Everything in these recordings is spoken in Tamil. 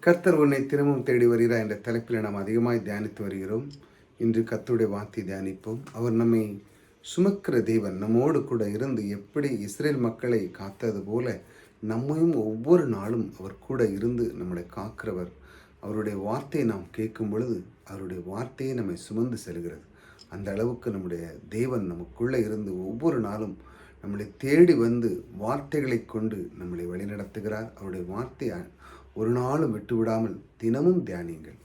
கர்த்தர் உன்னை திரும்பவும் தேடி வருகிறார் என்ற தலைப்பில் நாம் அதிகமாய் தியானித்து வருகிறோம். இன்று கர்த்தருடைய வார்த்தை தியானிப்போம். அவர் நம்மை சுமக்கிற தேவன், நம்மோடு கூட இருந்து எப்படி இஸ்ரேல் மக்களை காத்தது போல நம்மையும் ஒவ்வொரு நாளும் அவர் கூட இருந்து நம்மளை காக்கிறவர். அவருடைய வார்த்தையை நாம் கேட்கும் பொழுது அவருடைய வார்த்தையை நம்மை சுமந்து செல்கிறது. அந்த அளவுக்கு நம்முடைய தேவன் நமக்குள்ளே இருந்து ஒவ்வொரு நாளும் நம்மளை தேடி வந்து வார்த்தைகளை கொண்டு நம்மளை வழிநடத்துகிறார். அவருடைய வார்த்தையை ஒரு நாளும் விட்டுவிடாமல் தினமும் தியானியுங்கள்.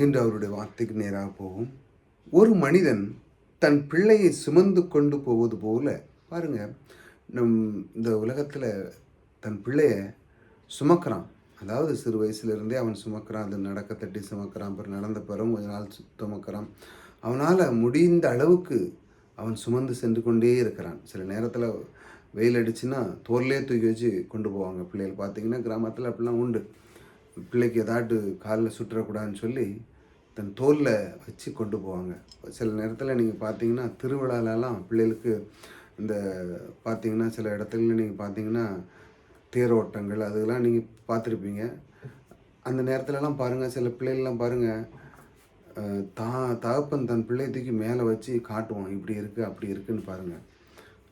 இன்று அவருடைய வார்த்தைக்கு நேராக போகும். ஒரு மனிதன் தன் பிள்ளையை சுமந்து கொண்டு போவது போல பாருங்க, இந்த உலகத்தில் தன் பிள்ளைய சுமக்கிறான். அதாவது சிறு வயசுலேருந்தே அவன் சுமக்கிறான். அது நடக்க தட்டி சுமக்கிறான், அப்புறம் நடந்த பிறகு கொஞ்ச நாள் சுமக்கிறான். அவனால் முடிந்த அளவுக்கு அவன் சுமந்து சென்று கொண்டே இருக்கிறான். சில நேரத்தில் வெயில் அடிச்சுன்னா தோல்லே தூக்கி வச்சு கொண்டு போவாங்க. பிள்ளைகள் பார்த்திங்கன்னா கிராமத்தில் அப்படிலாம் உண்டு. பிள்ளைக்கு ஏதாட்டு காலில் சுற்றக்கூடாதுன்னு சொல்லி தன் தோலில் வச்சு கொண்டு போவாங்க. சில நேரத்தில் நீங்கள் பார்த்தீங்கன்னா திருவிழாலெலாம் பிள்ளைகளுக்கு இந்த பார்த்திங்கன்னா சில இடத்துல நீங்கள் பார்த்தீங்கன்னா தேரோட்டங்கள் அதெல்லாம் நீங்கள் பார்த்துருப்பீங்க. அந்த நேரத்துலலாம் பாருங்கள், சில பிள்ளைகள்லாம் பாருங்கள், தகப்பன் தன் பிள்ளையை தூக்கி மேலே வச்சு காட்டுவான், இப்படி இருக்குது அப்படி இருக்குதுன்னு பாருங்கள்.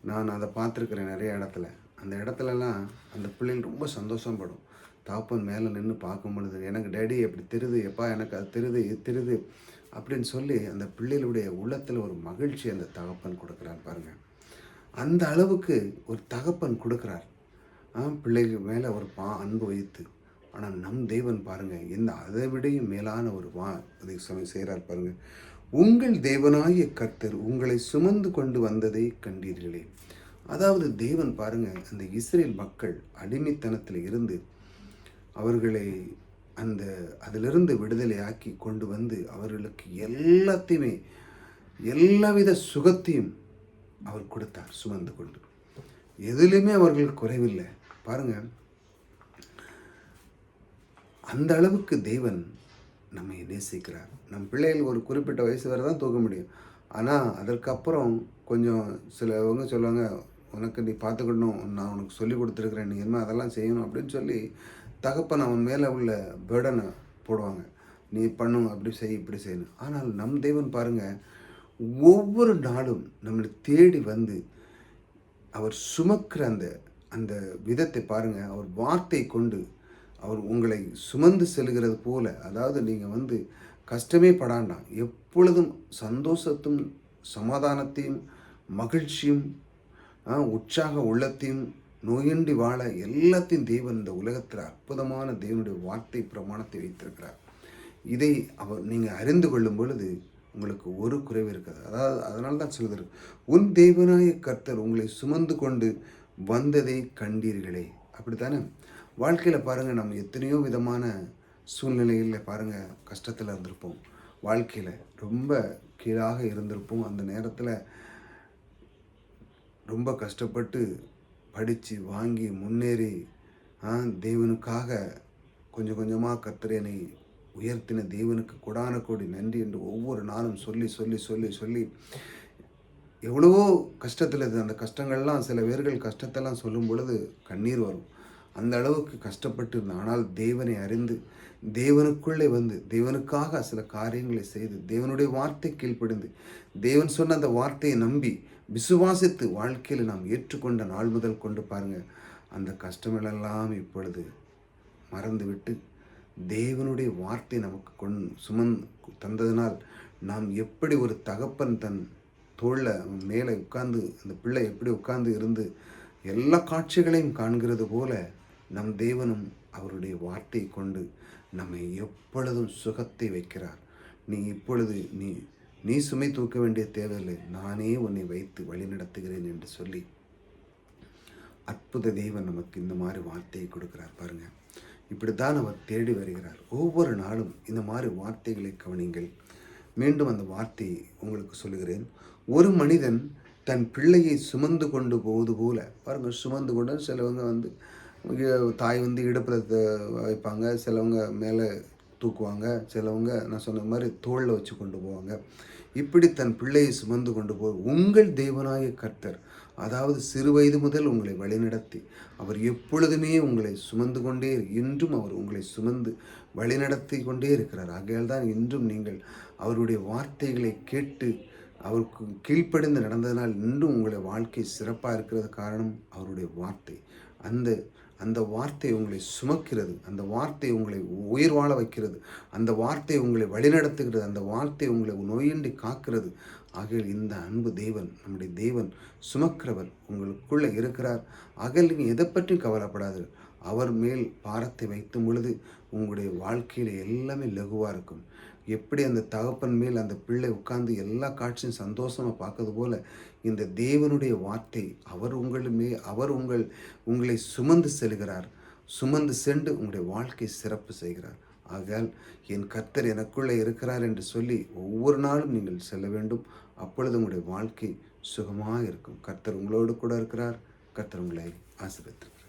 நான் அதை பார்த்துருக்குறேன் நிறைய இடத்துல. அந்த இடத்துலலாம் அந்த பிள்ளைகள் ரொம்ப சந்தோஷப்படும். தகப்பன் மேலே நின்று பார்க்கும் பொழுது, எனக்கு டேடி எப்படி தெரியுது, எப்பா எனக்கு அது தெரியுது இது தெரியுது அப்படின்னு சொல்லி அந்த பிள்ளைகளுடைய உள்ளத்தில் ஒரு மகிழ்ச்சி அந்த தகப்பன் கொடுக்குறார் பாருங்கள். அந்த அளவுக்கு ஒரு தகப்பன் கொடுக்குறார் பிள்ளைகள் மேலே ஒரு அன்பு வைத்து. ஆனால் நம் தேவன் பாருங்கள், இந்த அதை விடையும் மேலான ஒரு அதை செய்கிறார் பாருங்கள். உங்கள் தேவனாகிய கர்த்தர் உங்களை சுமந்து கொண்டு வந்ததை கண்டீர்களே. அதாவது தேவன் பாருங்கள், அந்த இஸ்ரேல் மக்கள் அடிமைத்தனத்தில் இருந்து அவர்களை அதிலிருந்து விடுதலையாக்கி கொண்டு வந்து அவர்களுக்கு எல்லாத்தையுமே எல்லாவித சுகத்தையும் அவர் கொடுத்தார் சுமந்து கொண்டு. எதிலுமே அவர்கள் குறைவில்லை பாருங்கள். அந்த அளவுக்கு தேவன் நம்மை நேசிக்கிறார். நம் பிள்ளைகள் ஒரு குறிப்பிட்ட வயசு வரை தான் தூக்க முடியும். ஆனால் அதற்கப்புறம் கொஞ்சம் சிலவங்க சொல்லுவாங்க, உனக்கு நீ பார்த்துக்கணும், நான் உனக்கு சொல்லி கொடுத்துருக்குறேன், நீ இனிமேல் அதெல்லாம் செய்யணும் அப்படின்னு சொல்லி தகப்பன் அவன் மேலே உள்ள பேர்டனை போடுவாங்க. நீ பண்ணும், அப்படி செய் இப்படி செய்யணும். ஆனால் நம் தேவன் பாருங்கள், ஒவ்வொரு நாளும் நம்மளை தேடி வந்து அவர் சுமக்கிற அந்த விதத்தை பாருங்கள். அவர் வார்த்தை கொண்டு அவர் உங்களை சுமந்து செல்கிறது போல. அதாவது நீங்கள் கஷ்டமே படாண்டாம், எப்பொழுதும் சந்தோஷத்தையும் சமாதானத்தையும் மகிழ்ச்சியும் உற்சாக உள்ளத்தையும் நோயின்றி வாழ எல்லாத்தையும் தேவன் இந்த உலகத்தில் அற்புதமான தேவனுடைய வார்த்தை பிரமாணத்தை வைத்திருக்கிறார். இதை நீங்கள் அறிந்து கொள்ளும் பொழுது உங்களுக்கு ஒரு குறைவு இருக்காது. அதாவது அதனால தான் சொல்லுது, உன் தேவனாய கர்த்தர் உங்களை சுமந்து கொண்டு வந்ததை கண்டீர்களே. அப்படித்தானே வாழ்க்கையில் பாருங்கள், நம்ம எத்தனையோ விதமான சூழ்நிலைகளில் பாருங்கள் கஷ்டத்தில் இருந்திருப்போம். வாழ்க்கையில் ரொம்ப கீழாக இருந்திருப்போம். அந்த நேரத்தில் ரொம்ப கஷ்டப்பட்டு படித்து வாங்கி முன்னேறி தேவனுக்காக கொஞ்சம் கொஞ்சமாக கர்த்தர் என்னை உயர்த்தின தேவனுக்கு கொடான கோடி நன்றி என்று ஒவ்வொரு நாளும் சொல்லி சொல்லி சொல்லி சொல்லி எவ்வளவோ கஷ்டத்தில் அந்த கஷ்டங்கள்லாம் சில பேர்கள் கஷ்டத்தெல்லாம் சொல்லும் பொழுது கண்ணீர் வரும். அந்த அளவுக்கு கஷ்டப்பட்டு இருந்தேன். ஆனால் தேவனை அறிந்து தேவனுக்குள்ளே வந்து தேவனுக்காக சில காரியங்களை செய்து தேவனுடைய வார்த்தை கீழ்ப்படிந்து தேவன் சொன்ன அந்த வார்த்தையை நம்பி விசுவாசித்து வாழ்க்கையில் நாம் ஏற்றுக்கொண்ட நாள் முதல் கொண்டு பாருங்கள், அந்த கஷ்டங்களெல்லாம் இப்பொழுது மறந்துவிட்டு தேவனுடைய வார்த்தை நமக்கு தந்ததினால் நாம் எப்படி ஒரு தகப்பன் தன் தோளில் மேலே உட்கார்ந்து அந்த பிள்ளை எப்படி உட்கார்ந்து இருந்து எல்லா காட்சிகளையும் காண்கிறது போல நம் தேவனும் அவருடைய வார்த்தை கொண்டு நம்மை எப்பொழுதும் சுகத்தை வைக்கிறார். நீ இப்பொழுது நீ சுமை தூக்க வேண்டிய தேவையில்லை, நானே உன்னை வைத்து வழி நடத்துகிறேன் என்று சொல்லி அற்புத தேவன் நமக்கு இந்த மாதிரி வார்த்தையை கொடுக்கிறார் பாருங்கள். இப்படித்தான் அவர் தேடி வருகிறார். ஒவ்வொரு நாளும் இந்த மாதிரி வார்த்தைகளை கவனிங்கள். மீண்டும் அந்த வார்த்தையை உங்களுக்கு சொல்லுகிறேன். ஒரு மனிதன் தன் பிள்ளையை சுமந்து கொண்டு போவது போல பாருங்கள். சுமந்து கொண்டு சிலவங்க தாய் இடுப்பில் வைப்பாங்க, சிலவங்க மேலே தூக்குவாங்க, சிலவங்க நான் சொன்ன மாதிரி தோளில் வச்சு கொண்டு போவாங்க. இப்படி தன் பிள்ளையை சுமந்து கொண்டு உங்கள் தேவனாய கர்த்தர் அதாவது சிறு வயது முதல் உங்களை வழிநடத்தி அவர் எப்பொழுதுமே உங்களை சுமந்து கொண்டே இன்றும் அவர் உங்களை சுமந்து வழிநடத்தி கொண்டே இருக்கிறார். ஆகையால் தான் இன்றும் நீங்கள் அவருடைய வார்த்தைகளை கேட்டு அவருக்கு கீழ்ப்படிந்து நடந்ததனால் இன்றும் உங்களுடைய வாழ்க்கை சிறப்பாக இருக்கிறது. காரணம் அவருடைய வார்த்தை. அந்த அந்த வார்த்தை உங்களை சுமக்கிறது, அந்த வார்த்தை உங்களை உயிர் வாழ வைக்கிறது, அந்த வார்த்தை உங்களை வழிநடத்துகிறது, அந்த வார்த்தை உங்களை நோயின்றி காக்கிறது. ஆகையால் இந்த அன்பு தேவன், நம்முடைய தேவன் சுமக்கிறவர் உங்களுக்குள்ளே இருக்கிறார். ஆகையால் நீங்கள் எதை பற்றியும் கவலைப்படாது. அவர் மேல் பாரத்தை வைக்கும் பொழுது உங்களுடைய வாழ்க்கையில் எல்லாமே லகுவாக இருக்கும். எப்படி அந்த தகப்பன் மேல் அந்த பிள்ளை உட்கார்ந்து எல்லா காட்சியும் சந்தோஷமாக பார்க்கறது போல இந்த தேவனுடைய வார்த்தை அவர் உங்களை சுமந்து செல்கிறார். சுமந்து சென்று உங்களுடைய வாழ்க்கை சிறப்பு செய்கிறார். ஆகையால் என் கர்த்தர் எனக்குள்ளே இருக்கிறார் என்று சொல்லி ஒவ்வொரு நாளும் நீங்கள் செல்ல வேண்டும். அப்பொழுது உங்களுடைய வாழ்க்கை சுகமாக இருக்கும். கர்த்தர் உங்களோடு கூட இருக்கிறார். கர்த்தர் உங்களை ஆசீர்வதிப்பார்.